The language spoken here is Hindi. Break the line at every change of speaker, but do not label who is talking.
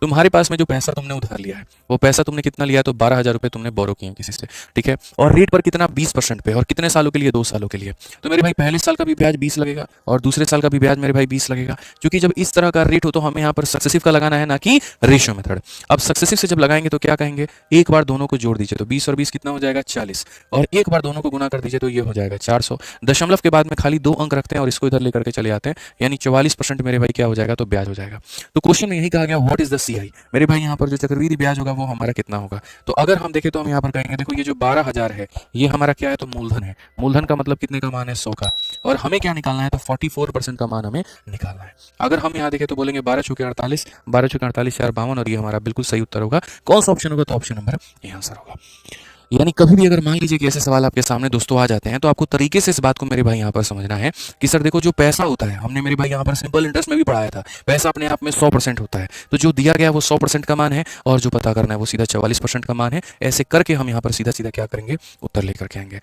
तुम्हारे पास में जो पैसा तुमने उधार लिया है वो पैसा तुमने कितना लिया है, तो 12,000 रुपये तुमने बोरो किए हैं किसी से, ठीक है। और रेट पर कितना, 20% पे, और कितने सालों के लिए, 2 सालों के लिए। तो मेरे भाई पहले साल का भी ब्याज 20 लगेगा और दूसरे साल का भी ब्याज मेरे भाई 20 लगेगा। क्योंकि जब इस तरह का रेट हो तो हमें यहाँ पर सक्सेसिव का लगाना है, ना कि रेशियो मेथड। अब सक्सेसिव से जब लगाएंगे तो क्या कहेंगे, एक बार दोनों को जोड़ दीजिए तो 20 और 20 कितना हो जाएगा, 40, और एक बार दोनों को गुना कर दीजिए तो ये हो जाएगा 400। दशमलव के बाद में खाली 2 अंक रखते हैं और इसको इधर लेकर के चले आते हैं, यानी 44% मेरे भाई क्या हो जाएगा, तो ब्याज हो जाएगा। तो क्वेश्चन में यही कहा गया, व्हाट इज द सीआई। मेरे भाई यहाँ पर जो चक्रवृद्धि ब्याज होगा वो हमारा कितना होगा। तो अगर हम देखें तो हम यहाँ पर कहेंगे, देखो ये जो 12,000 है ये हमारा क्या है, तो मूलधन है। मूलधन का मतलब कितने का मान है, 100 का। और हमें क्या निकालना है, तो 44% का मान हमें निकालना है। अगर हम यहाँ देखें तो बोलेंगे 12 चौके 48, 12 चौके 48 4 52, और ये हमारा बिल्कुल सही उत्तर होगा। कौन सा ऑप्शन होगा, तो ऑप्शन नंबर ये आंसर होगा। यानी कभी भी अगर मान लीजिए कि ऐसे सवाल आपके सामने दोस्तों आ जाते हैं तो आपको तरीके से इस बात को मेरे भाई यहाँ पर समझना है कि सर देखो, जो पैसा होता है, हमने मेरे भाई यहाँ पर सिंपल इंटरेस्ट में भी पढ़ाया था, पैसा अपने आप में 100% होता है। तो जो दिया गया वो 100% का मान है, और जो पता करना है वो सीधा 44% का मान है। ऐसे करके हम यहाँ पर सीधा सीधा क्या करेंगे, उत्तर लेकर के आएंगे।